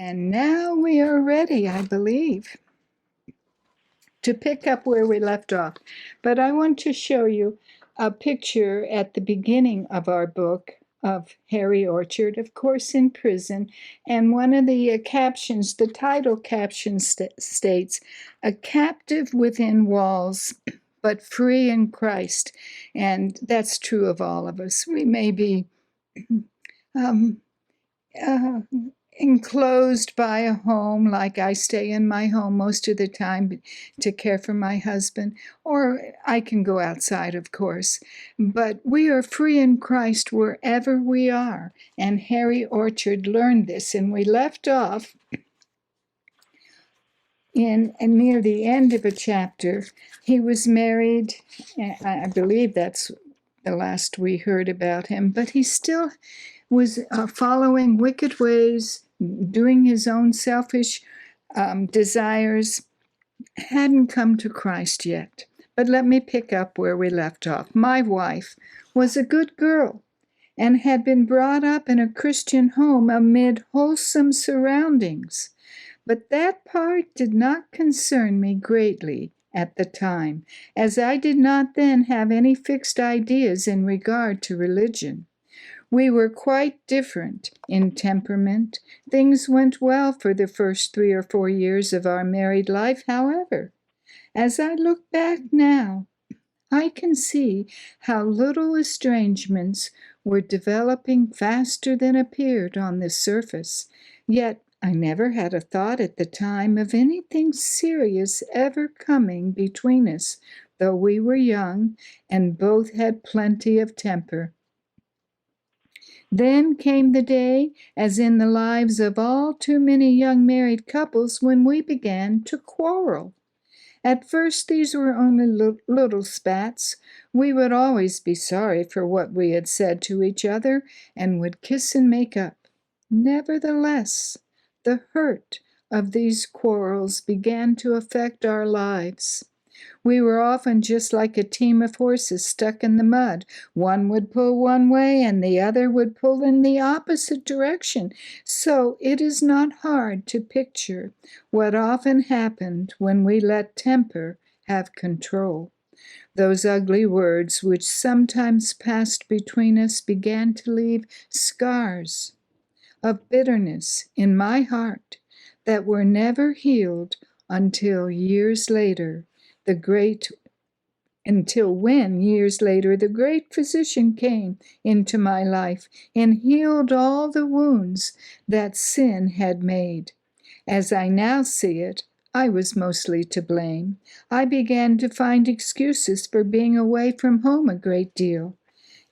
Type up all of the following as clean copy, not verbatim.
And now we are ready, I believe, to pick up where we left off. But I want to show you a picture at the beginning of our book of Harry Orchard, of course, in prison. And one of the captions, the title caption states, "A captive within walls, but free in Christ." And that's true of all of us. We may be um, uh, enclosed by a home, like I stay in my home most of the time to care for my husband, or I can go outside, of course. But we are free in Christ wherever we are. And Harry Orchard learned this, and we left off in near the end of a chapter. He was married, I believe that's the last we heard about him, but he still was following wicked ways, doing his own selfish desires, hadn't come to Christ yet. But let me pick up where we left off. My wife was a good girl and had been brought up in a Christian home amid wholesome surroundings. But that part did not concern me greatly at the time, as I did not then have any fixed ideas in regard to religion. We were quite different in temperament. Things went well for the first 3 or 4 years of our married life, however. As I look back now, I can see how little estrangements were developing faster than appeared on the surface. Yet I never had a thought at the time of anything serious ever coming between us, though we were young and both had plenty of temper. Then came the day, as in the lives of all too many young married couples, when we began to quarrel. At first these were only little spats. We would always be sorry for what we had said to each other and would kiss and make up. Nevertheless, the hurt of these quarrels began to affect our lives. We were often just like a team of horses stuck in the mud. One would pull one way and the other would pull in the opposite direction. So it is not hard to picture what often happened when we let temper have control. Those ugly words which sometimes passed between us began to leave scars of bitterness in my heart that were never healed until years later. Years later, the great physician came into my life and healed all the wounds that sin had made. As I now see it, I was mostly to blame. I began to find excuses for being away from home a great deal.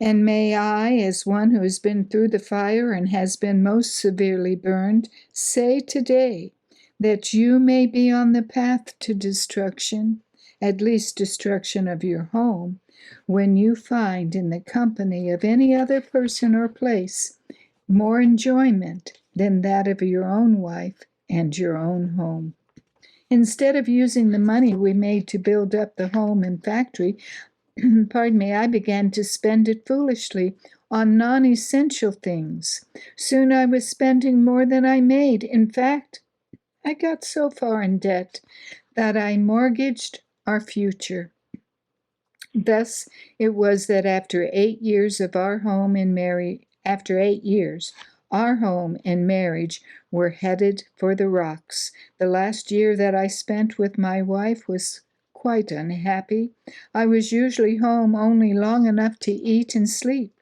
And may I, as one who has been through the fire and has been most severely burned, say today that you may be on the path to destruction, at least destruction of your home, when you find in the company of any other person or place more enjoyment than that of your own wife and your own home. Instead of using the money we made to build up the home and factory, I began to spend it foolishly on non-essential things. Soon I was spending more than I made. In fact, I got so far in debt that I mortgaged our future. Thus, it was that after 8 years, our home and marriage were headed for the rocks. The last year that I spent with my wife was quite unhappy. I was usually home only long enough to eat and sleep.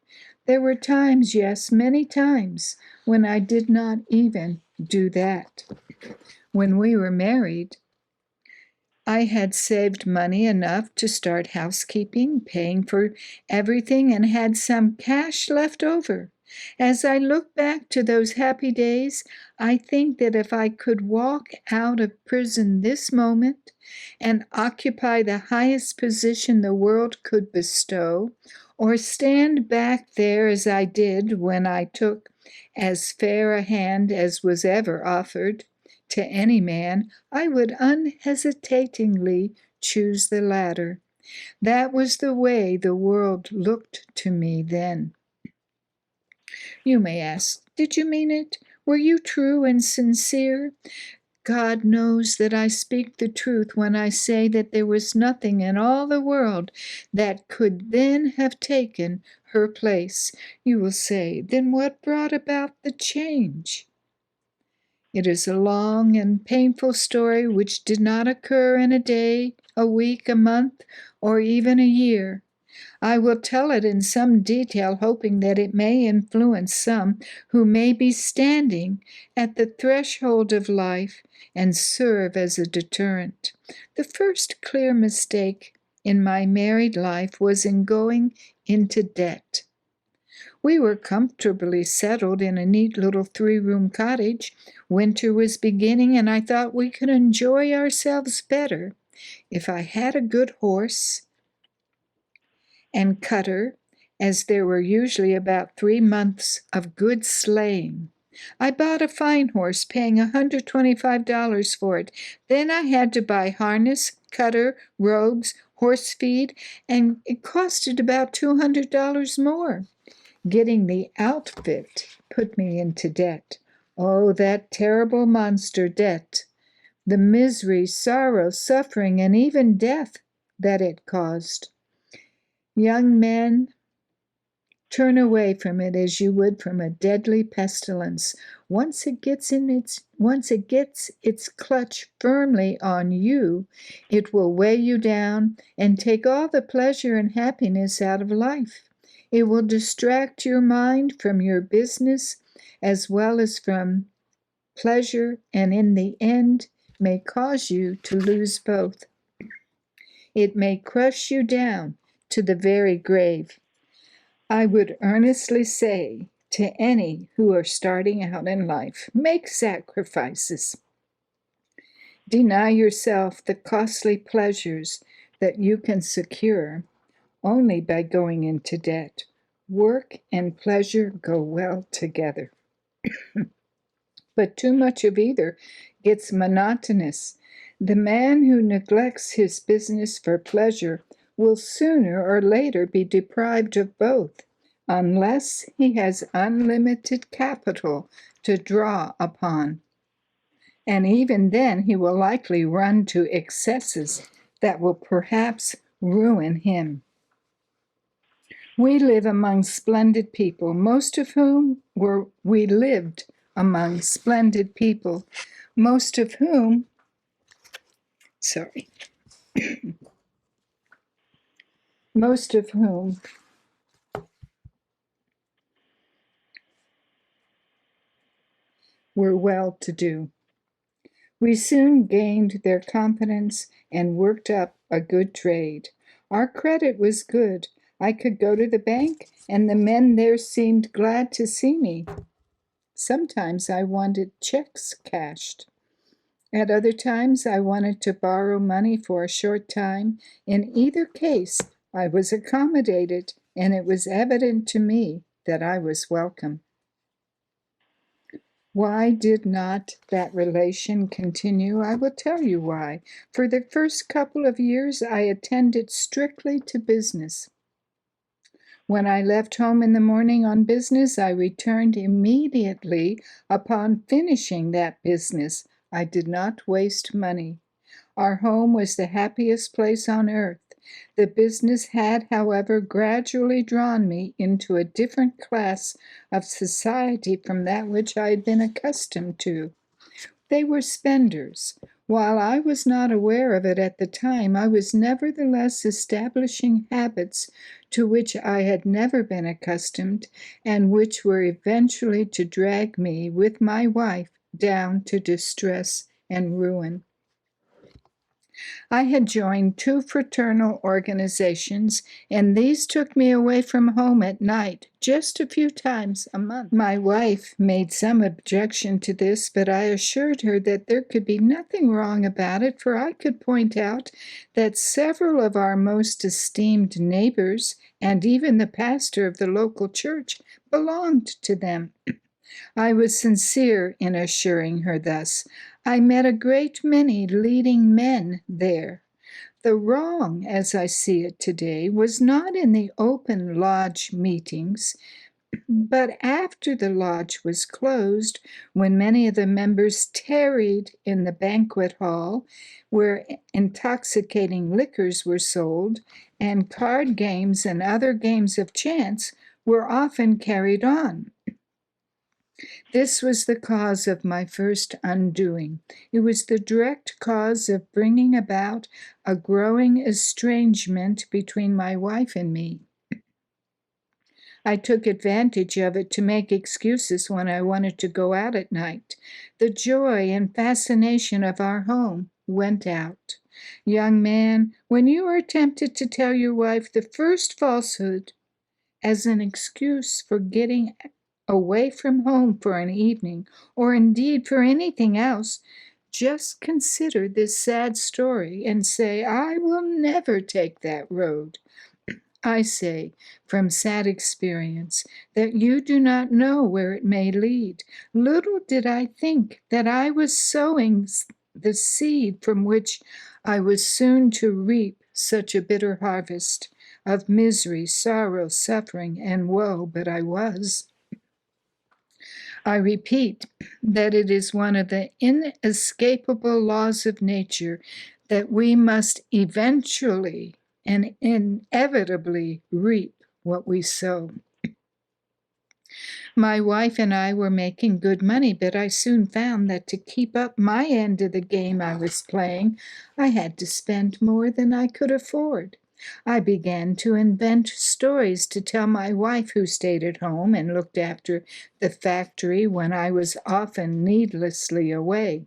There were times, yes, many times, when I did not even do that. When we were married, I had saved money enough to start housekeeping, paying for everything, and had some cash left over. As I look back to those happy days, I think that if I could walk out of prison this moment and occupy the highest position the world could bestow, or stand back there as I did when I took as fair a hand as was ever offered to any man, I would unhesitatingly choose the latter. That was the way the world looked to me then. You may ask, did you mean it? Were you true and sincere? God knows that I speak the truth when I say that there was nothing in all the world that could then have taken her place. You will say, then what brought about the change? It is a long and painful story which did not occur in a day, a week, a month, or even a year. I will tell it in some detail, hoping that it may influence some who may be standing at the threshold of life and serve as a deterrent. The first clear mistake in my married life was in going into debt. We were comfortably settled in a neat little 3-room cottage. Winter was beginning, and I thought we could enjoy ourselves better if I had a good horse and cutter, as there were usually about 3 months of good sleighing. I bought a fine horse, paying $125 for it. Then I had to buy harness, cutter, robes, horse feed, and it costed about $200 more. Getting the outfit put me into debt. Oh, that terrible monster debt. The misery, sorrow, suffering, and even death that it caused. Young men, turn away from it as you would from a deadly pestilence. Once it gets its clutch firmly on you, it will weigh you down and take all the pleasure and happiness out of life. It will distract your mind from your business as well as from pleasure, and in the end may cause you to lose both. It may crush you down to the very grave. I would earnestly say to any who are starting out in life, make sacrifices. Deny yourself the costly pleasures that you can secure only by going into debt. Work and pleasure go well together. But too much of either gets monotonous. The man who neglects his business for pleasure will sooner or later be deprived of both, unless he has unlimited capital to draw upon. And even then he will likely run to excesses that will perhaps ruin him. We live among splendid people, most of whom we lived among splendid people, most of whom were well-to-do. We soon gained their confidence and worked up a good trade. Our credit was good. I could go to the bank, and the men there seemed glad to see me. Sometimes I wanted checks cashed. At other times, I wanted to borrow money for a short time. In either case, I was accommodated, and it was evident to me that I was welcome. Why did not that relation continue? I will tell you why. For the first couple of years, I attended strictly to business. When I left home in the morning on business, I returned immediately upon finishing that business. I did not waste money. Our home was the happiest place on earth. The business had, however, gradually drawn me into a different class of society from that which I had been accustomed to. They were spenders. While I was not aware of it at the time, I was nevertheless establishing habits to which I had never been accustomed, and which were eventually to drag me, with my wife, down to distress and ruin. I had joined 2 fraternal organizations, and these took me away from home at night just a few times a month. My wife made some objection to this, but I assured her that there could be nothing wrong about it, for I could point out that several of our most esteemed neighbors, and even the pastor of the local church, belonged to them. I was sincere in assuring her thus. I met a great many leading men there. The wrong, as I see it today, was not in the open lodge meetings, But after the lodge was closed, when many of the members tarried in the banquet hall, where intoxicating liquors were sold, and card games and other games of chance were often carried on. This was the cause of my first undoing. It was the direct cause of bringing about a growing estrangement between my wife and me. I took advantage of it to make excuses when I wanted to go out at night. The joy and fascination of our home went out. Young man, when you are tempted to tell your wife the first falsehood as an excuse for getting away from home for an evening, or indeed for anything else, just consider this sad story and say, I will never take that road. I say, from sad experience, that you do not know where it may lead. Little did I think that I was sowing the seed from which I was soon to reap such a bitter harvest of misery, sorrow, suffering, and woe, but I was. I repeat that it is one of the inescapable laws of nature that we must eventually and inevitably reap what we sow. My wife and I were making good money, but I soon found that to keep up my end of the game I was playing, I had to spend more than I could afford. I began to invent stories to tell my wife, who stayed at home and looked after the factory when I was often needlessly away.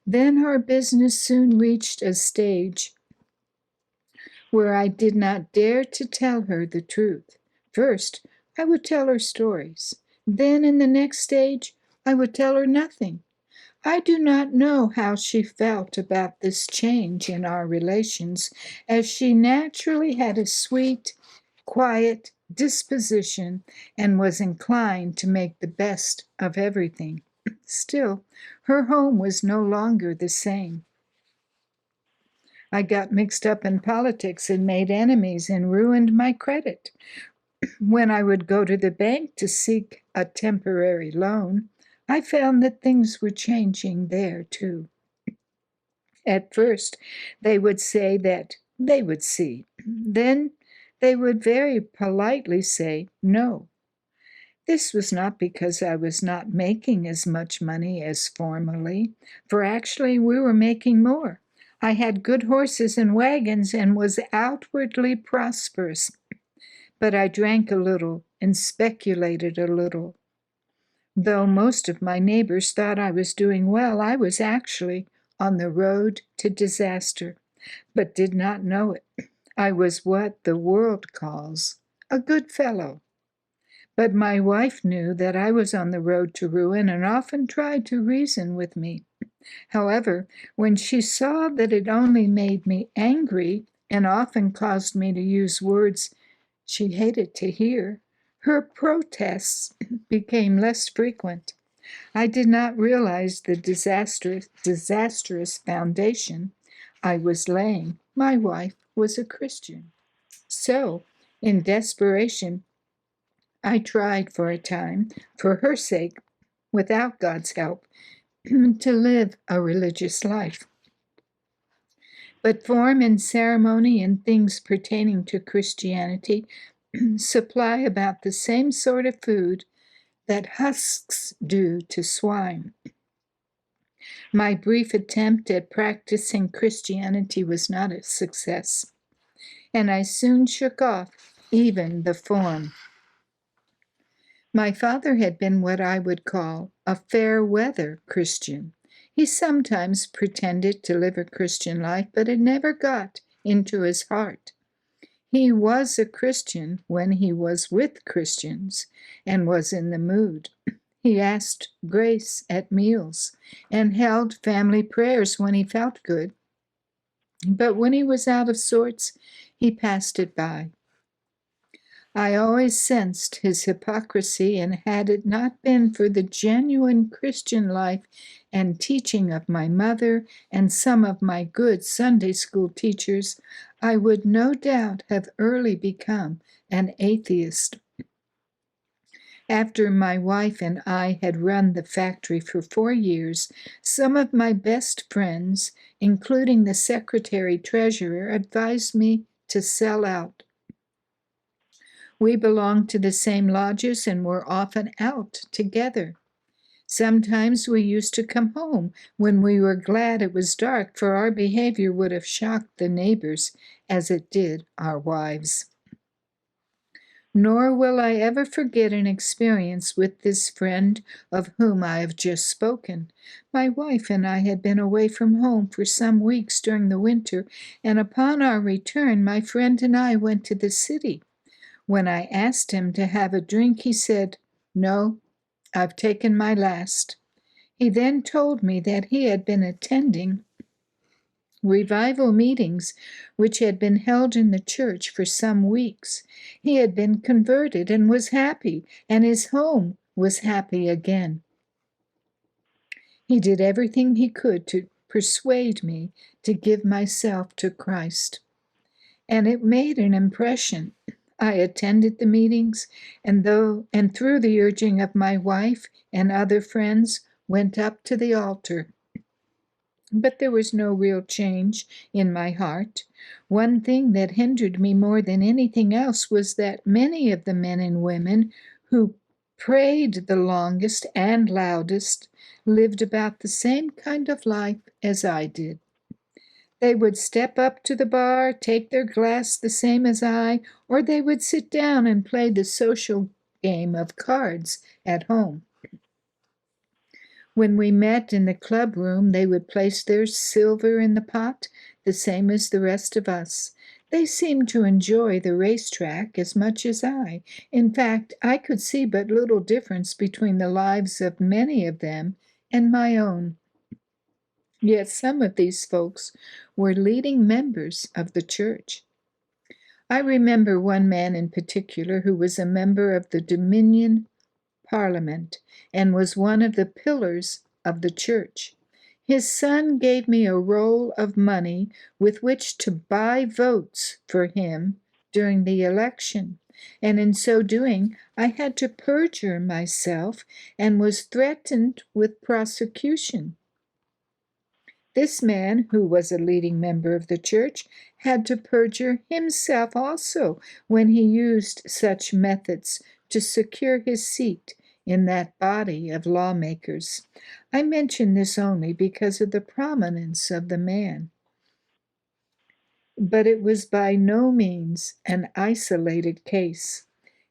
Then our business soon reached a stage where I did not dare to tell her the truth. First, I would tell her stories. Then, in the next stage, I would tell her nothing. I do not know how she felt about this change in our relations, as she naturally had a sweet, quiet disposition and was inclined to make the best of everything. Still, her home was no longer the same. I got mixed up in politics and made enemies and ruined my credit. When I would go to the bank to seek a temporary loan, I found that things were changing there too. At first, they would say that they would see. Then they would very politely say no. This was not because I was not making as much money as formerly, for actually we were making more. I had good horses and wagons and was outwardly prosperous, but I drank a little and speculated a little. Though most of my neighbors thought I was doing well, I was actually on the road to disaster, but did not know it. I was what the world calls a good fellow. But my wife knew that I was on the road to ruin and often tried to reason with me. However, when she saw that it only made me angry and often caused me to use words she hated to hear, her protests became less frequent. I did not realize the disastrous foundation I was laying. My wife was a Christian. So, in desperation, I tried for a time, for her sake, without God's help, to live a religious life. But form and ceremony and things pertaining to Christianity supply about the same sort of food that husks do to swine. My brief attempt at practicing Christianity was not a success, and I soon shook off even the form. My father had been what I would call a fair-weather Christian. He sometimes pretended to live a Christian life, but it never got into his heart. He was a Christian when he was with Christians and was in the mood. He asked grace at meals and held family prayers when he felt good. But when he was out of sorts, he passed it by. I always sensed his hypocrisy, and had it not been for the genuine Christian life and teaching of my mother and some of my good Sunday school teachers, I would no doubt have early become an atheist. After my wife and I had run the factory for 4 years, some of my best friends, including the secretary-treasurer, advised me to sell out. We belonged to the same lodges and were often out together. Sometimes we used to come home when we were glad it was dark, for our behavior would have shocked the neighbors as it did our wives. Nor will I ever forget an experience with this friend of whom I have just spoken. My wife and I had been away from home for some weeks during the winter, and upon our return, my friend and I went to the city. When I asked him to have a drink, he said, "No, I've taken my last." He then told me that he had been attending revival meetings which had been held in the church for some weeks. He had been converted and was happy, and his home was happy again. He did everything he could to persuade me to give myself to Christ, and it made an impression. I attended the meetings, and through the urging of my wife and other friends, went up to the altar. But there was no real change in my heart. One thing that hindered me more than anything else was that many of the men and women who prayed the longest and loudest lived about the same kind of life as I did. They would step up to the bar, take their glass the same as I, or they would sit down and play the social game of cards at home. When we met in the club room, they would place their silver in the pot, the same as the rest of us. They seemed to enjoy the racetrack as much as I. In fact, I could see but little difference between the lives of many of them and my own. Yet some of these folks were leading members of the church. I remember one man in particular who was a member of the Dominion Parliament and was one of the pillars of the church. His son gave me a roll of money with which to buy votes for him during the election, and in so doing I had to perjure myself and was threatened with prosecution. This man, who was a leading member of the church, had to perjure himself also when he used such methods to secure his seat in that body of lawmakers. I mention this only because of the prominence of the man. But it was by no means an isolated case.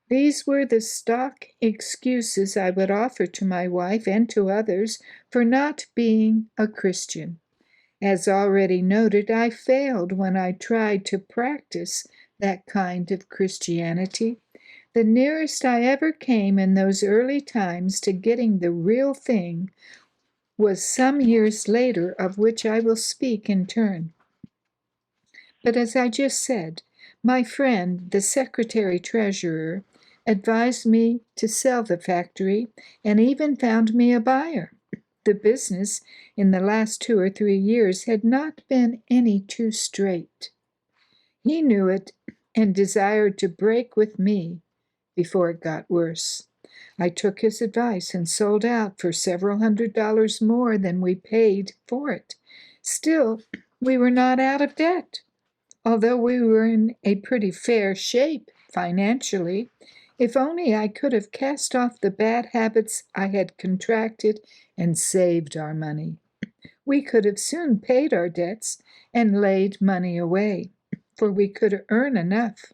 These were the stock excuses I would offer to my wife and to others for not being a Christian. As already noted, I failed when I tried to practice that kind of Christianity. The nearest I ever came in those early times to getting the real thing was some years later, of which I will speak in turn. But as I just said, my friend, the secretary-treasurer, advised me to sell the factory and even found me a buyer. The business in the last 2 or 3 years had not been any too straight. He knew it and desired to break with me before it got worse. I took his advice and sold out for several $100s more than we paid for it. Still, we were not out of debt, although we were in a pretty fair shape financially. If only I could have cast off the bad habits I had contracted and saved our money. We could have soon paid our debts and laid money away, for we could earn enough.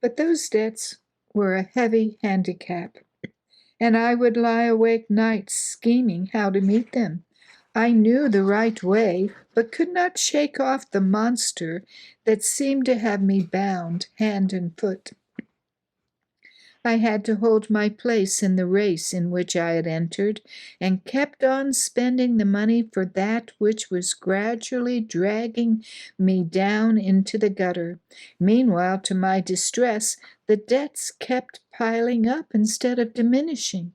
But those debts were a heavy handicap, and I would lie awake nights scheming how to meet them. I knew the right way, but could not shake off the monster that seemed to have me bound hand and foot. I had to hold my place in the race in which I had entered, and kept on spending the money for that which was gradually dragging me down into the gutter. Meanwhile, to my distress, the debts kept piling up instead of diminishing.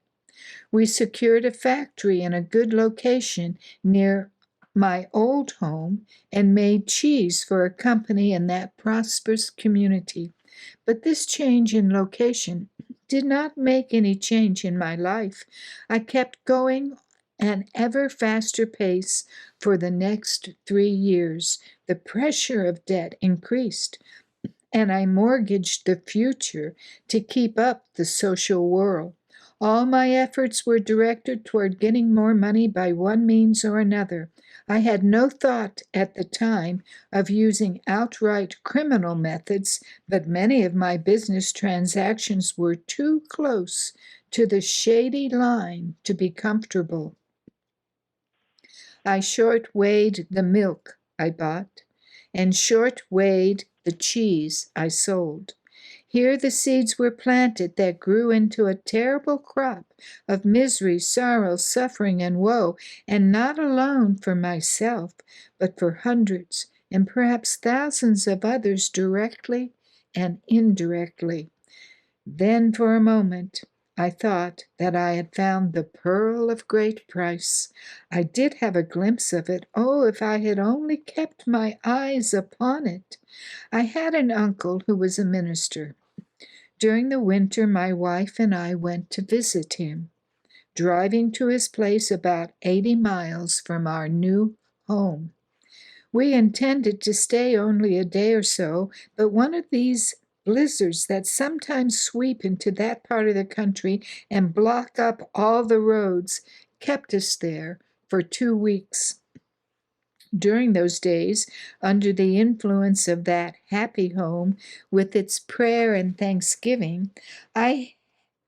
We secured a factory in a good location near my old home and made cheese for a company in that prosperous community. But this change in location did not make any change in my life. I kept going an ever faster pace for the next 3 years. The pressure of debt increased, and I mortgaged the future to keep up the social whirl. All my efforts were directed toward getting more money by one means or another. I had no thought at the time of using outright criminal methods, but many of my business transactions were too close to the shady line to be comfortable. I short weighed the milk I bought, and short weighed the cheese I sold. Here the seeds were planted that grew into a terrible crop of misery, sorrow, suffering, and woe, and not alone for myself, but for hundreds and perhaps thousands of others directly and indirectly. Then for a moment I thought that I had found the pearl of great price. I did have a glimpse of it. Oh, if I had only kept my eyes upon it! I had an uncle who was a minister. During the winter, my wife and I went to visit him, driving to his place about 80 miles from our new home. We intended to stay only a day or so, but one of these blizzards that sometimes sweep into that part of the country and block up all the roads kept us there for 2 weeks. During those days, under the influence of that happy home with its prayer and thanksgiving, I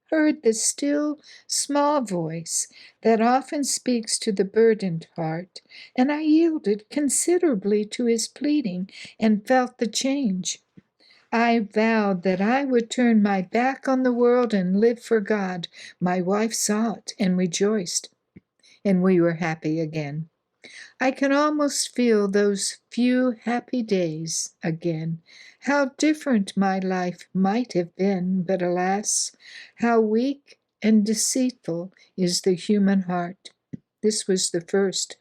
heard the still, small voice that often speaks to the burdened heart, and I yielded considerably to his pleading and felt the change. I vowed that I would turn my back on the world and live for God. My wife saw it and rejoiced, and we were happy again. I can almost feel those few happy days again. How different my life might have been, but alas, how weak and deceitful is the human heart. This was the first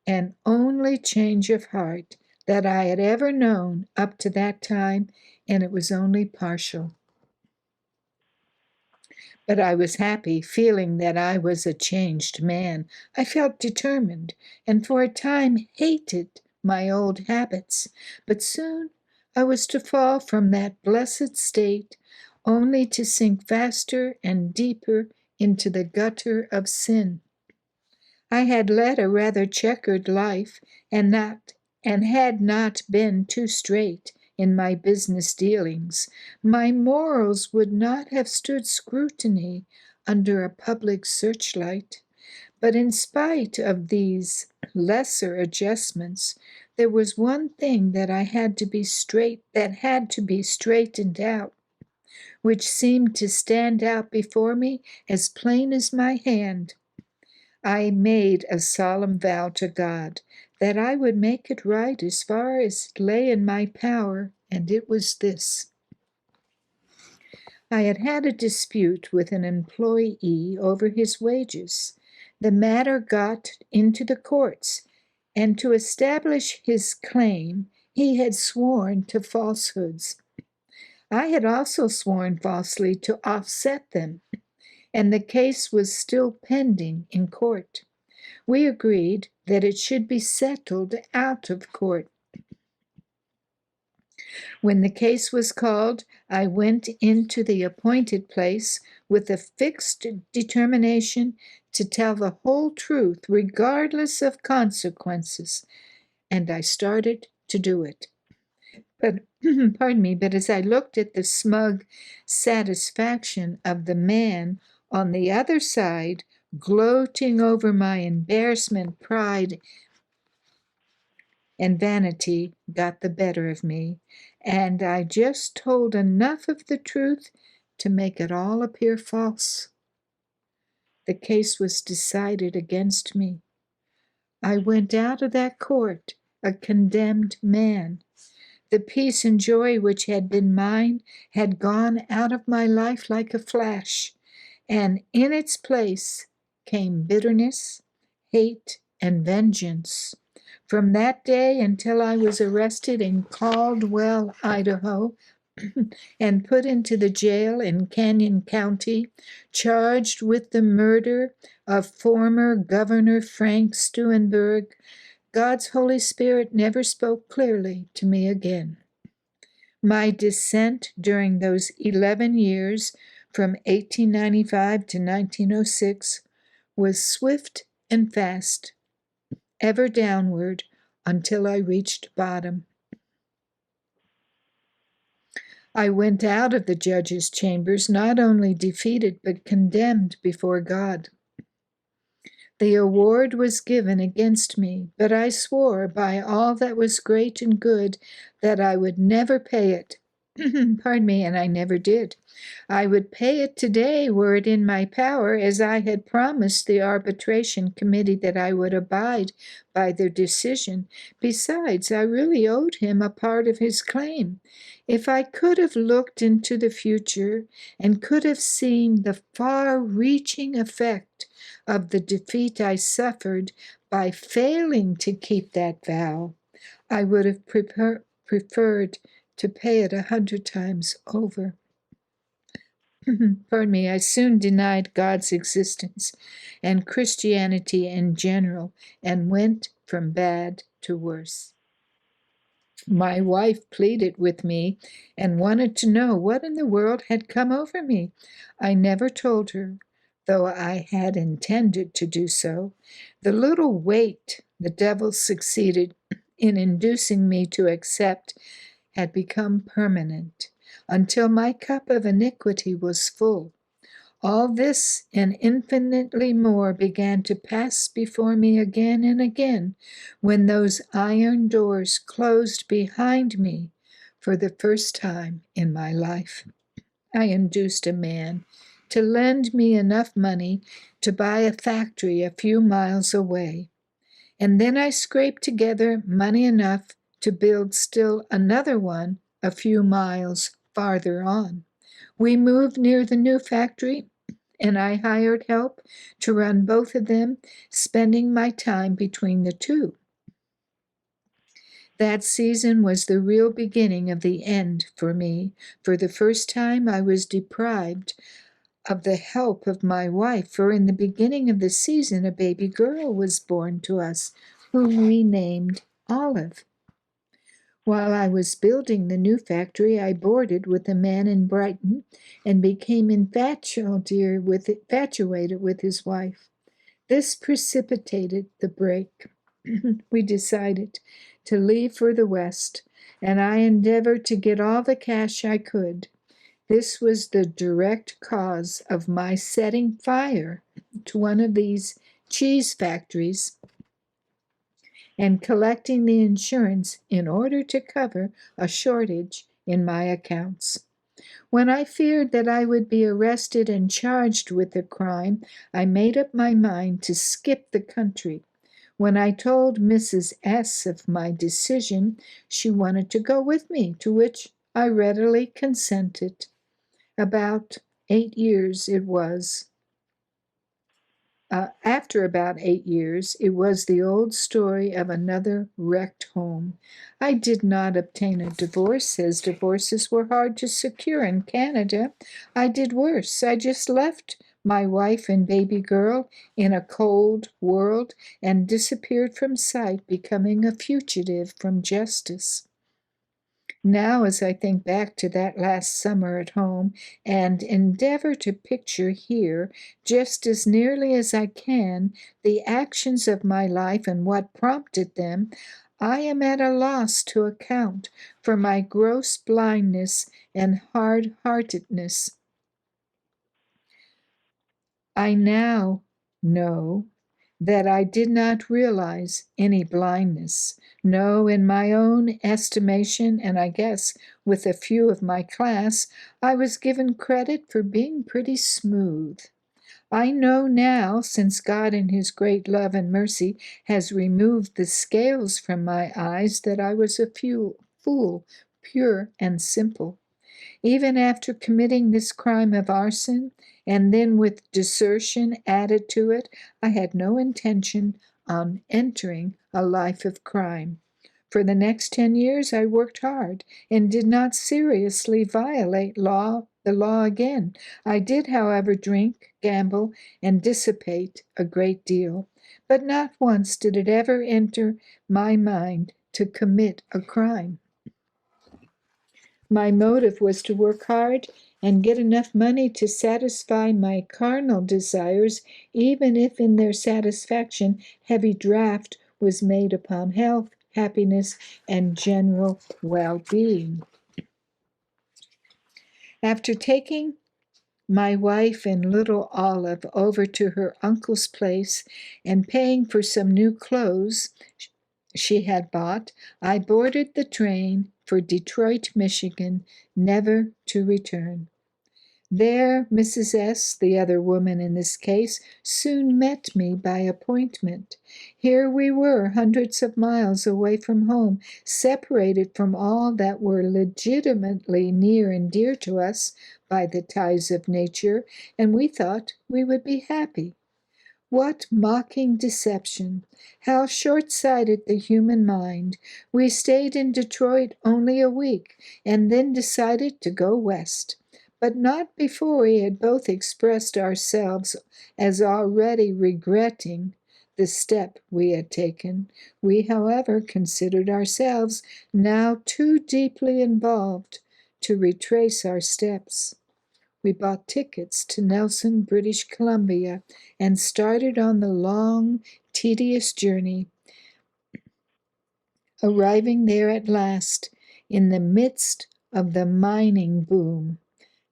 and only change of heart that I had ever known up to that time, and it was only partial. But I was happy, feeling that I was a changed man. I felt determined, and for a time hated my old habits. But soon I was to fall from that blessed state, only to sink faster and deeper into the gutter of sin. I had led a rather checkered life, and had not been too straight in my business dealings. My morals would not have stood scrutiny under a public searchlight. But in spite of these lesser adjustments, there was one thing that had to be straightened out, which seemed to stand out before me as plain as my hand. I made a solemn vow to God that I would make it right as far as lay in my power, and it was this. I had had a dispute with an employee over his wages. The matter got into the courts, and to establish his claim, he had sworn to falsehoods. I had also sworn falsely to offset them, and the case was still pending in court. We agreed that it should be settled out of court. When the case was called, I went into the appointed place with a fixed determination to tell the whole truth, regardless of consequences, and I started to do it. But, pardon me, but as I looked at the smug satisfaction of the man on the other side, gloating over my embarrassment, pride, and vanity got the better of me, and I just told enough of the truth to make it all appear false. The case was decided against me. I went out of that court a condemned man. The peace and joy which had been mine had gone out of my life like a flash, and in its place came bitterness, hate, and vengeance. From that day until I was arrested in Caldwell, Idaho, and put into the jail in Canyon County, charged with the murder of former Governor Frank Steunenberg, God's Holy Spirit never spoke clearly to me again. My descent during those 11 years, from 1895 to 1906, was swift and fast, ever downward until I reached bottom. I went out of the judge's chambers not only defeated but condemned before God. The award was given against me, but I swore by all that was great and good that I would never pay it. Pardon me, and I never did. I would pay it today were it in my power, as I had promised the arbitration committee that I would abide by their decision. Besides, I really owed him a part of his claim. If I could have looked into the future and could have seen the far-reaching effect of the defeat I suffered by failing to keep that vow, I would have preferred to pay it 100 times over. Pardon me, I soon denied God's existence and Christianity in general and went from bad to worse. My wife pleaded with me and wanted to know what in the world had come over me. I never told her, though I had intended to do so. The little weight the devil succeeded in inducing me to accept had become permanent, until my cup of iniquity was full. All this and infinitely more began to pass before me again and again, when those iron doors closed behind me for the first time in my life. I induced a man to lend me enough money to buy a factory a few miles away, and then I scraped together money enough to build still another one a few miles farther on. We moved near the new factory, and I hired help to run both of them, spending my time between the two. That season was the real beginning of the end for me. For the first time, I was deprived of the help of my wife, for in the beginning of the season, a baby girl was born to us, whom we named Olive. While I was building the new factory, I boarded with a man in Brighton and became infatuated with his wife. This precipitated the break. We decided to leave for the West, and I endeavored to get all the cash I could. This was the direct cause of my setting fire to one of these cheese factories and collecting the insurance in order to cover a shortage in my accounts. When I feared that I would be arrested and charged with the crime, I made up my mind to skip the country. When I told Mrs. S. of my decision, she wanted to go with me, to which I readily consented. About 8 years it was. After about 8 years, it was the old story of another wrecked home. I did not obtain a divorce, as divorces were hard to secure in Canada. I did worse. I just left my wife and baby girl in a cold world and disappeared from sight, becoming a fugitive from justice. Now, as I think back to that last summer at home and endeavor to picture here, just as nearly as I can, the actions of my life and what prompted them, I am at a loss to account for my gross blindness and hard-heartedness. I now know that I did not realize any blindness. No, in my own estimation, and I guess with a few of my class, I was given credit for being pretty smooth. I know now, since God in his great love and mercy has removed the scales from my eyes, that I was a fool, pure and simple. Even after committing this crime of arson, and then with desertion added to it, I had no intention on entering a life of crime. For the next 10 years, I worked hard and did not seriously violate the law again. I did, however, drink, gamble, and dissipate a great deal, but not once did it ever enter my mind to commit a crime. My motive was to work hard and get enough money to satisfy my carnal desires, even if in their satisfaction heavy draft was made upon health, happiness, and general well-being. After taking my wife and little Olive over to her uncle's place and paying for some new clothes she had bought, I boarded the train for Detroit, Michigan, never to return. There, Mrs. S., the other woman in this case, soon met me by appointment. Here we were, hundreds of miles away from home, separated from all that were legitimately near and dear to us by the ties of nature, and we thought we would be happy. What mocking deception! How short-sighted the human mind! We stayed in Detroit only a week, and then decided to go west. But not before we had both expressed ourselves as already regretting the step we had taken. We, however, considered ourselves now too deeply involved to retrace our steps. We bought tickets to Nelson, British Columbia, and started on the long, tedious journey, arriving there at last in the midst of the mining boom.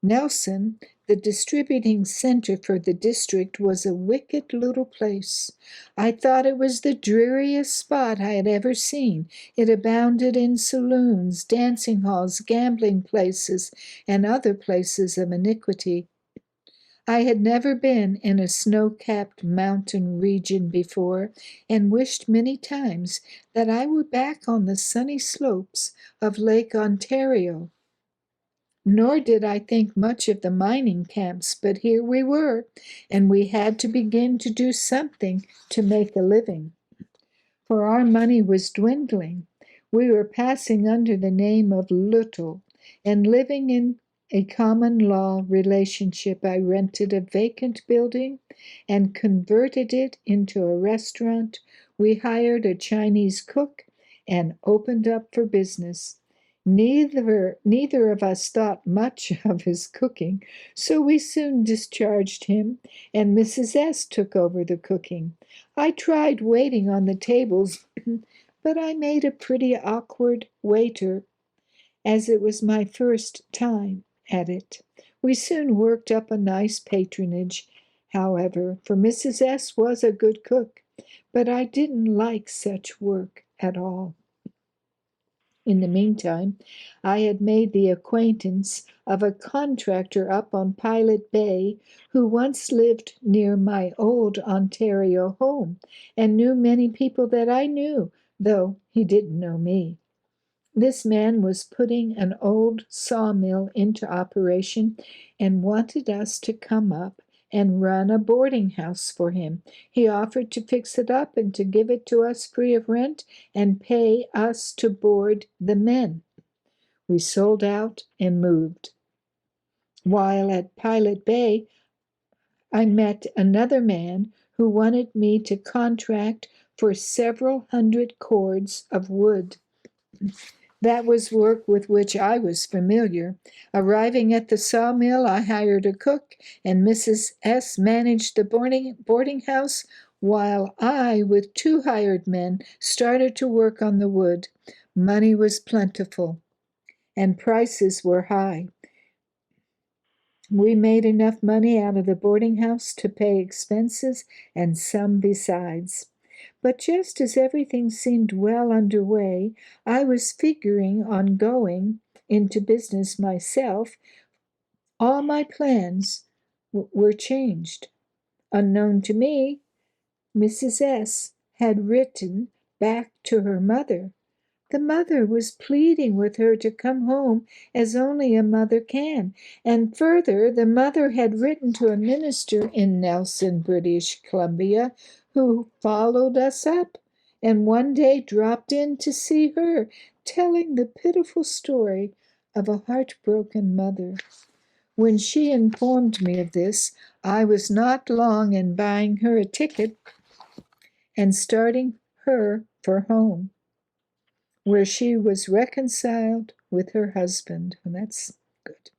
Nelson, the distributing center for the district, was a wicked little place. I thought it was the dreariest spot I had ever seen. It abounded in saloons, dancing halls, gambling places, and other places of iniquity. I had never been in a snow-capped mountain region before, and wished many times that I were back on the sunny slopes of Lake Ontario. Nor did I think much of the mining camps, but here we were, and we had to begin to do something to make a living. For our money was dwindling. We were passing under the name of Little, and living in a common law relationship. I rented a vacant building and converted it into a restaurant. We hired a Chinese cook and opened up for business. Neither of us thought much of his cooking, so we soon discharged him, and Mrs. S. took over the cooking. I tried waiting on the tables, but I made a pretty awkward waiter, as it was my first time at it. We soon worked up a nice patronage, however, for Mrs. S. was a good cook, but I didn't like such work at all. In the meantime, I had made the acquaintance of a contractor up on Pilot Bay who once lived near my old Ontario home and knew many people that I knew, though he didn't know me. This man was putting an old sawmill into operation and wanted us to come up and run a boarding house for him. He offered to fix it up and to give it to us free of rent and pay us to board the men. We sold out and moved. While at Pilot Bay, I met another man who wanted me to contract for several hundred cords of wood. That was work with which I was familiar. Arriving at the sawmill, I hired a cook, and Mrs. S. managed the boarding house, while I, with 2 hired men, started to work on the wood. Money was plentiful, and prices were high. We made enough money out of the boarding house to pay expenses and some besides. But just as everything seemed well underway, I was figuring on going into business myself. All my plans were changed. Unknown to me, Mrs. S. had written back to her mother. The mother was pleading with her to come home as only a mother can. And further, the mother had written to a minister in Nelson, British Columbia, who followed us up and one day dropped in to see her, telling the pitiful story of a heartbroken mother. When she informed me of this, I was not long in buying her a ticket and starting her for home, where she was reconciled with her husband. And that's good.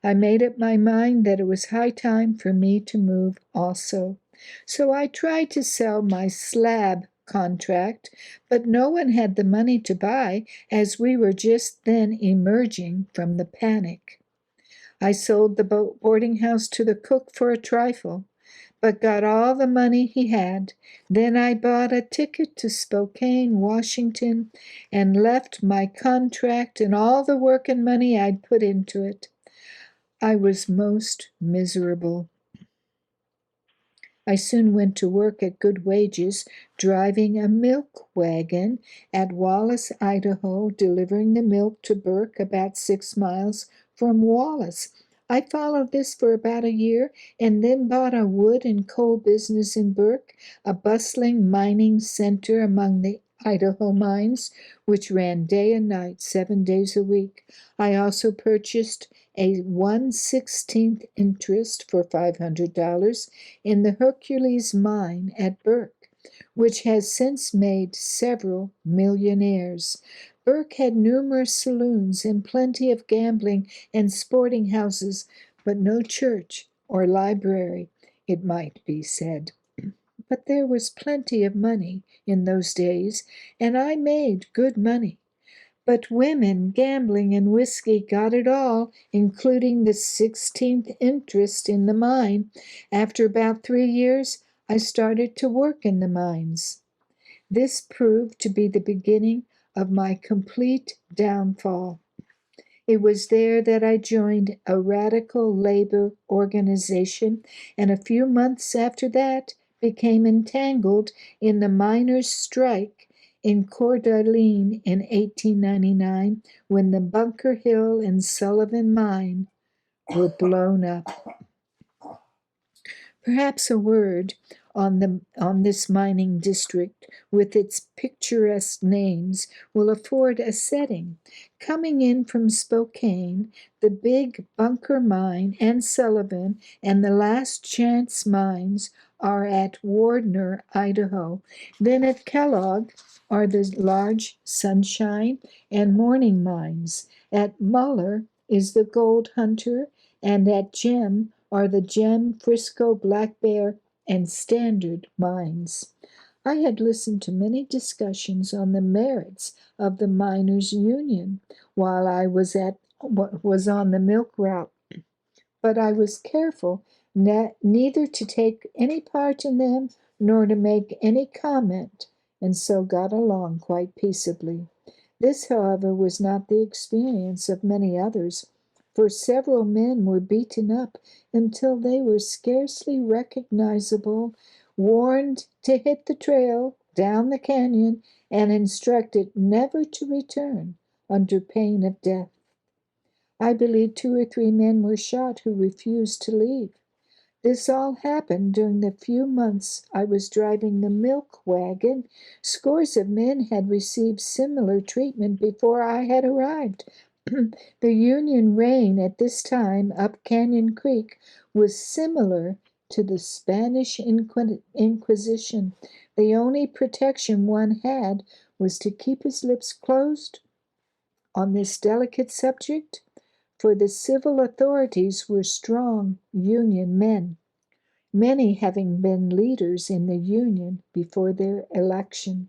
I made up my mind that it was high time for me to move also. So I tried to sell my slab contract, but no one had the money to buy, as we were just then emerging from the panic. I sold the boarding house to the cook for a trifle, but got all the money he had. Then I bought a ticket to Spokane, Washington, and left my contract and all the work and money I'd put into it. I was most miserable. I soon went to work at good wages, driving a milk wagon at Wallace, Idaho, delivering the milk to Burke about 6 miles from Wallace. I followed this for about a year and then bought a wood and coal business in Burke, a bustling mining center among the Idaho mines, which ran day and night, 7 days a week. I also purchased a 1/16th interest for $500 in the Hercules mine at Burke, which has since made several millionaires. Burke had numerous saloons and plenty of gambling and sporting houses, but no church or library, it might be said. But there was plenty of money in those days, and I made good money. But women, gambling, and whiskey got it all, including the 16th interest in the mine. After about 3 years, I started to work in the mines. This proved to be the beginning of my complete downfall. It was there that I joined a radical labor organization, and a few months after that became entangled in the miners' strike in Coeur d'Alene in 1899, when the Bunker Hill and Sullivan mine were blown up. Perhaps a word on this mining district with its picturesque names will afford a setting. Coming in from Spokane, the Big Bunker Mine and Sullivan and the Last Chance mines are at Wardner, Idaho. Then at Kellogg are the large Sunshine and Morning mines. At Muller is the Gold Hunter, and at Gem are the Gem, Frisco, Black Bear, and Standard mines. I had listened to many discussions on the merits of the miners' union while I was on the milk route, but I was careful neither to take any part in them nor to make any comment, and so got along quite peaceably. This, however, was not the experience of many others, for several men were beaten up until they were scarcely recognizable, warned to hit the trail down the canyon, and instructed never to return under pain of death. I believe 2 or 3 men were shot who refused to leave. This all happened during the few months I was driving the milk wagon. Scores of men had received similar treatment before I had arrived. The Union reign at this time up Canyon Creek was similar to the Spanish Inquisition. The only protection one had was to keep his lips closed on this delicate subject, for the civil authorities were strong Union men, many having been leaders in the Union before their election.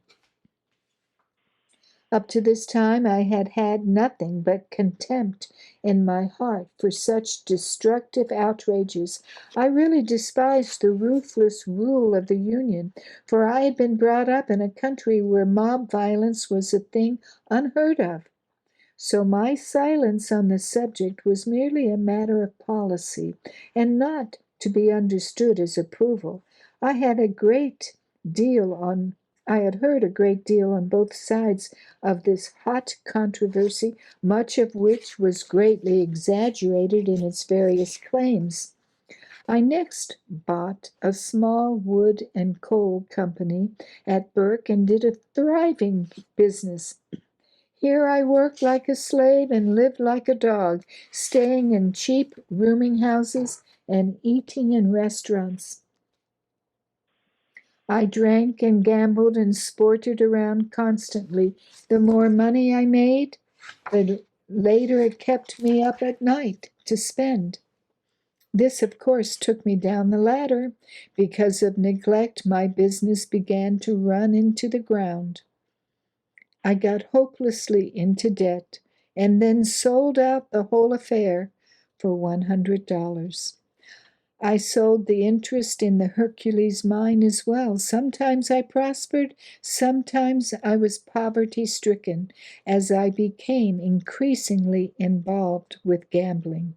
Up to this time, I had had nothing but contempt in my heart for such destructive outrages. I really despised the ruthless rule of the Union, for I had been brought up in a country where mob violence was a thing unheard of. So my silence on the subject was merely a matter of policy, and not to be understood as approval. I had heard a great deal on both sides of this hot controversy, much of which was greatly exaggerated in its various claims. I next bought a small wood and coal company at Burke and did a thriving business. Here I worked like a slave and lived like a dog, staying in cheap rooming houses and eating in restaurants. I drank and gambled and sported around constantly. The more money I made, the later it kept me up at night to spend. This, of course, took me down the ladder. Because of neglect, my business began to run into the ground. I got hopelessly into debt and then sold out the whole affair for $100. I sold the interest in the Hercules mine as well. Sometimes I prospered, sometimes I was poverty stricken as I became increasingly involved with gambling.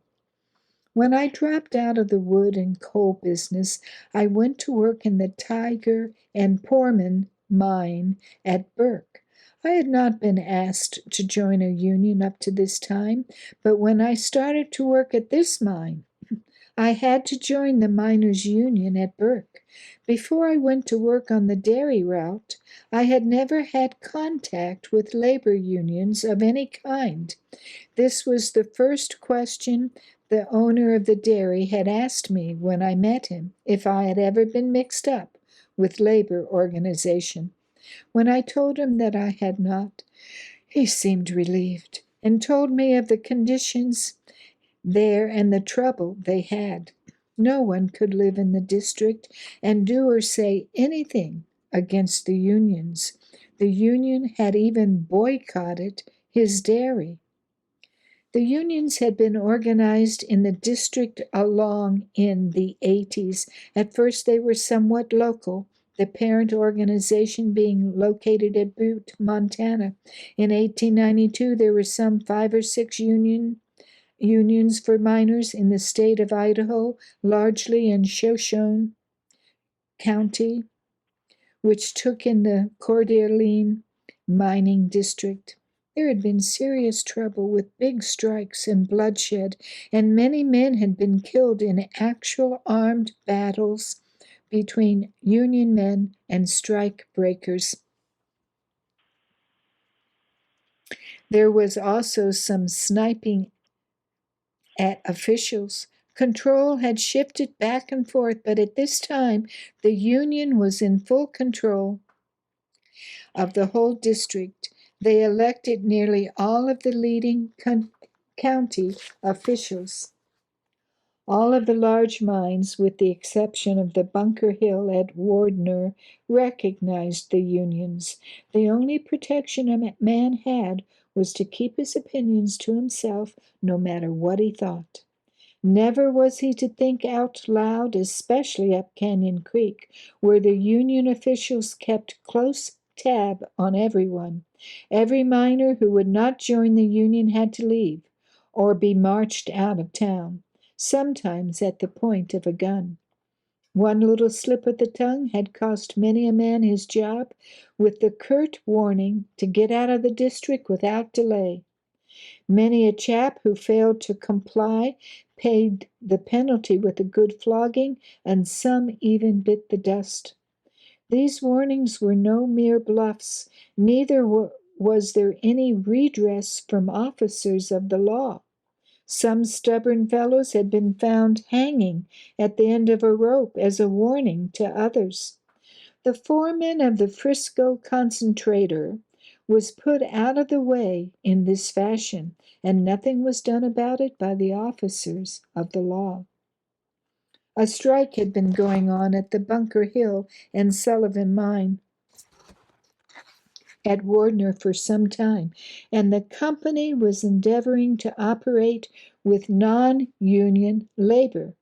When I dropped out of the wood and coal business, I went to work in the Tiger and Poorman mine at Burke. I had not been asked to join a union up to this time, but when I started to work at this mine, I had to join the miners' union at Burke. Before I went to work on the dairy route, I had never had contact with labor unions of any kind. This was the first question the owner of the dairy had asked me when I met him, if I had ever been mixed up with labor organization. When I told him that I had not, he seemed relieved and told me of the conditions there and the trouble they had. No one could live in the district and do or say anything against the unions. The union had even boycotted his dairy. The unions had been organized in the district along in the 80s. At first, they were somewhat local, the parent organization being located at Butte, Montana. In 1892, there were some 5 or 6 unions for miners in the state of Idaho, largely in Shoshone County, which took in the Coeur d'Alene mining district. There had been serious trouble with big strikes and bloodshed, and many men had been killed in actual armed battles between Union men and strike breakers. There was also some sniping at officials. Control had shifted back and forth, but at this time, the Union was in full control of the whole district. They elected nearly all of the leading county officials. All of the large mines, with the exception of the Bunker Hill at Wardner, recognized the unions. The only protection a man had was to keep his opinions to himself, no matter what he thought. Never was he to think out loud, especially up Canyon Creek, where the union officials kept close tab on everyone. Every miner who would not join the union had to leave or be marched out of town, sometimes at the point of a gun. One little slip of the tongue had cost many a man his job, with the curt warning to get out of the district without delay. Many a chap who failed to comply paid the penalty with a good flogging, and some even bit the dust. These warnings were no mere bluffs, neither was there any redress from officers of the law. Some stubborn fellows had been found hanging at the end of a rope as a warning to others. The foreman of the Frisco concentrator was put out of the way in this fashion, and nothing was done about it by the officers of the law. A strike had been going on at the Bunker Hill and Sullivan mine at Wardner for some time, and the company was endeavoring to operate with non-union labor.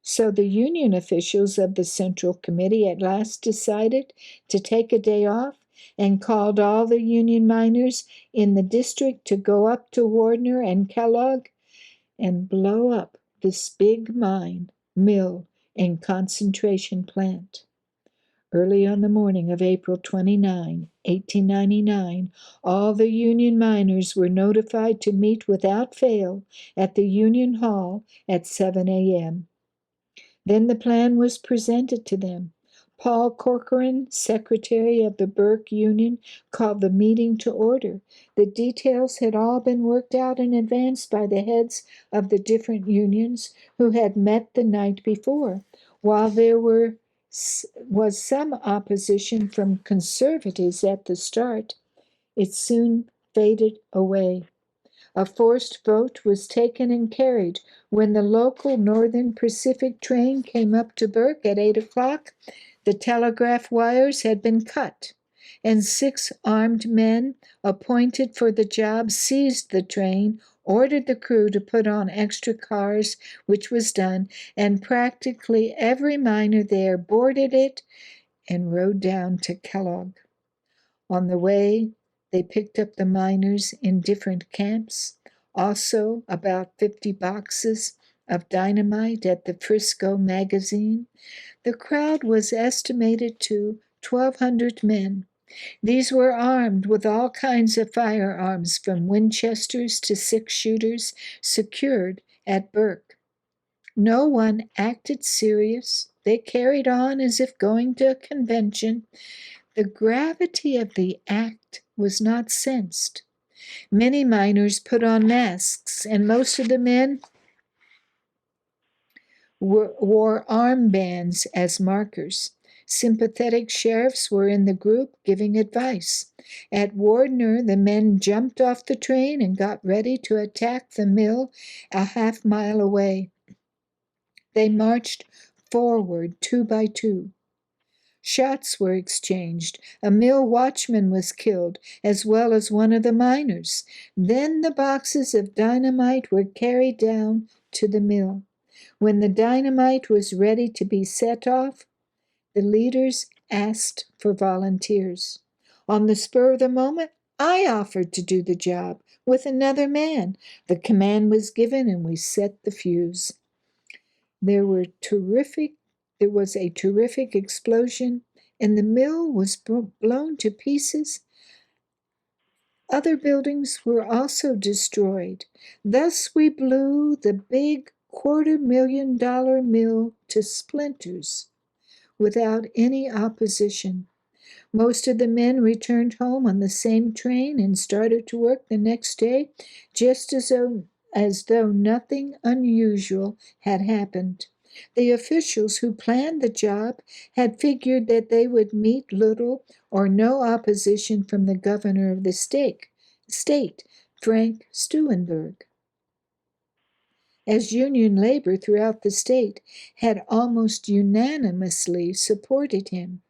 So the union officials of the Central Committee at last decided to take a day off and called all the union miners in the district to go up to Wardner and Kellogg and blow up this big mine, mill, and concentration plant. Early on the morning of April 29, 1899, all the union miners were notified to meet without fail at the Union Hall at 7 a.m. Then the plan was presented to them. Paul Corcoran, secretary of the Burke Union, called the meeting to order. The details had all been worked out in advance by the heads of the different unions who had met the night before. While there was some opposition from conservatives at the start, it soon faded away. A forced vote was taken and carried. When the local Northern Pacific train came up to Burke at 8 o'clock, the telegraph wires had been cut, and 6 armed men appointed for the job seized the train, ordered the crew to put on extra cars, which was done, and practically every miner there boarded it and rode down to Kellogg. On the way, they picked up the miners in different camps, also about 50 boxes of dynamite at the Frisco magazine. The crowd was estimated to 1,200 men. These were armed with all kinds of firearms, from Winchesters to six-shooters, secured at Burke. No one acted serious. They carried on as if going to a convention. The gravity of the act was not sensed. Many miners put on masks, and most of the men wore armbands as markers. Sympathetic sheriffs were in the group giving advice. At Wardner, the men jumped off the train and got ready to attack the mill a half-mile away. They marched forward 2 by 2. Shots were exchanged. A mill watchman was killed, as well as one of the miners. Then the boxes of dynamite were carried down to the mill. When the dynamite was ready to be set off, the leaders asked for volunteers. On the spur of the moment, I offered to do the job with another man. The command was given, and we set the fuse. There was a terrific explosion, and the mill was blown to pieces. Other buildings were also destroyed. Thus we blew the big $250,000 mill to splinters without any opposition. Most of the men returned home on the same train and started to work the next day, just as though nothing unusual had happened. The officials who planned the job had figured that they would meet little or no opposition from the governor of the state, Frank Stuenberg, as union labor throughout the state had almost unanimously supported him.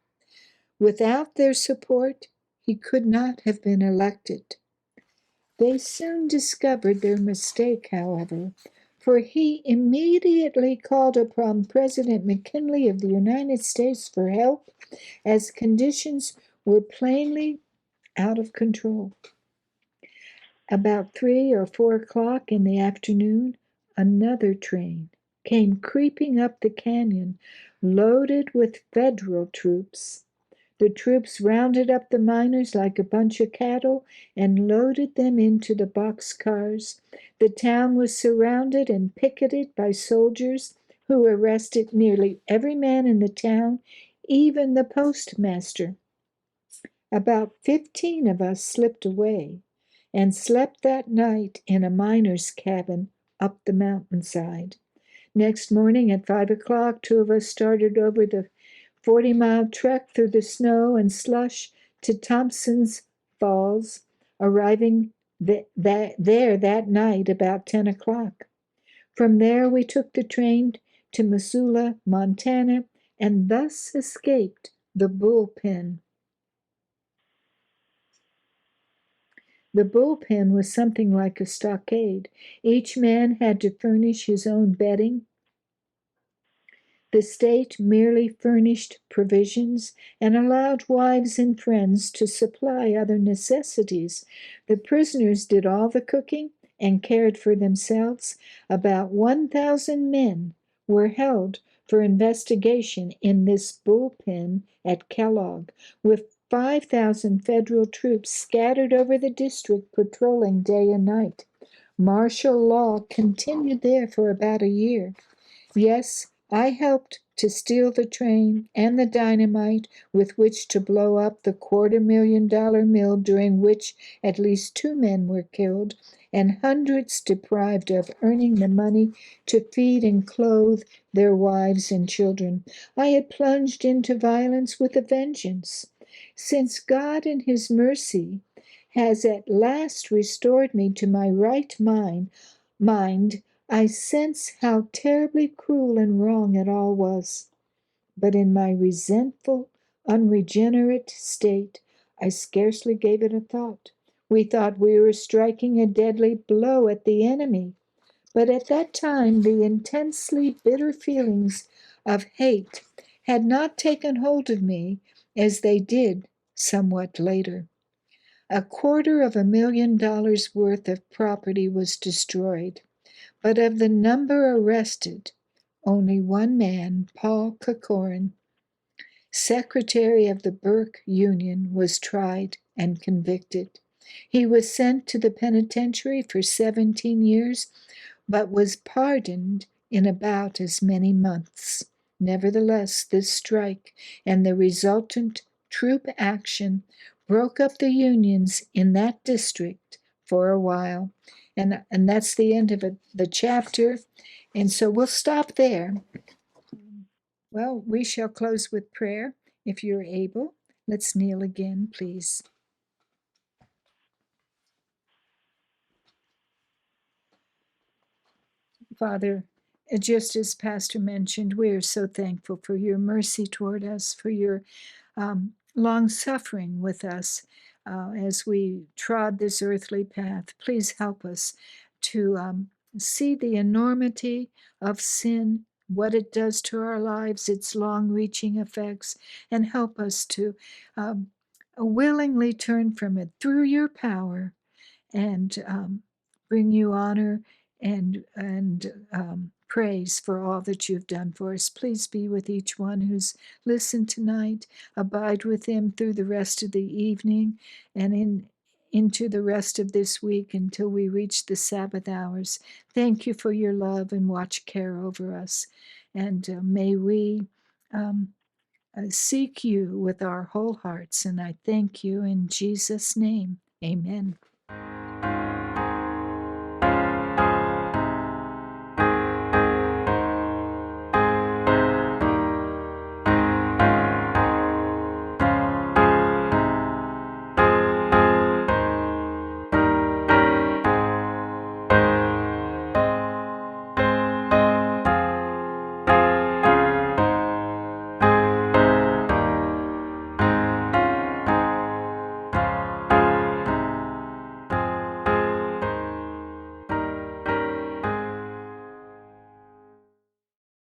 Without their support, he could not have been elected. They soon discovered their mistake, however, for he immediately called upon President McKinley of the United States for help, as conditions were plainly out of control. About 3 or 4 o'clock in the afternoon, another train came creeping up the canyon, loaded with federal troops. The troops rounded up the miners like a bunch of cattle and loaded them into the boxcars. The town was surrounded and picketed by soldiers who arrested nearly every man in the town, even the postmaster. About 15 of us slipped away and slept that night in a miner's cabin up the mountainside. Next morning at 5 o'clock, 2 of us started over the 40-mile trek through the snow and slush to Thompson's Falls, arriving there that night about 10 o'clock. From there, we took the train to Missoula, Montana, and thus escaped the bullpen. The bullpen was something like a stockade. Each man had to furnish his own bedding. The state merely furnished provisions and allowed wives and friends to supply other necessities. The prisoners did all the cooking and cared for themselves. About 1,000 men were held for investigation in this bullpen at Kellogg, with 5,000 federal troops scattered over the district patrolling day and night. Martial law continued there for about a year. Yes, I helped to steal the train and the dynamite with which to blow up the $250,000 mill, during which at least 2 men were killed and hundreds deprived of earning the money to feed and clothe their wives and children. I had plunged into violence with a vengeance. Since God in his mercy has at last restored me to my right mind, I sense how terribly cruel and wrong it all was. But in my resentful, unregenerate state, I scarcely gave it a thought. We thought we were striking a deadly blow at the enemy. But at that time, the intensely bitter feelings of hate had not taken hold of me as they did somewhat later. $250,000 worth of property was destroyed, but of the number arrested, only one man, Paul Corcoran, secretary of the Burke Union, was tried and convicted. He was sent to the penitentiary for 17 years, but was pardoned in about as many months. Nevertheless, this strike and the resultant troop action broke up the unions in that district for a while. And that's the end of the chapter. And so we'll stop there. Well, we shall close with prayer if you're able. Let's kneel again, please. Father, just as Pastor mentioned, we are so thankful for your mercy toward us, for your long suffering with us as we trod this earthly path. Please help us to see the enormity of sin, what it does to our lives, its long reaching effects, and help us to willingly turn from it through your power and bring you honor and praise for all that you've done for us. Please be with each one who's listened tonight. Abide with them through the rest of the evening and into the rest of this week until we reach the Sabbath hours. Thank you for your love and watch care over us. And may we seek you with our whole hearts. And I thank you in Jesus' name. Amen.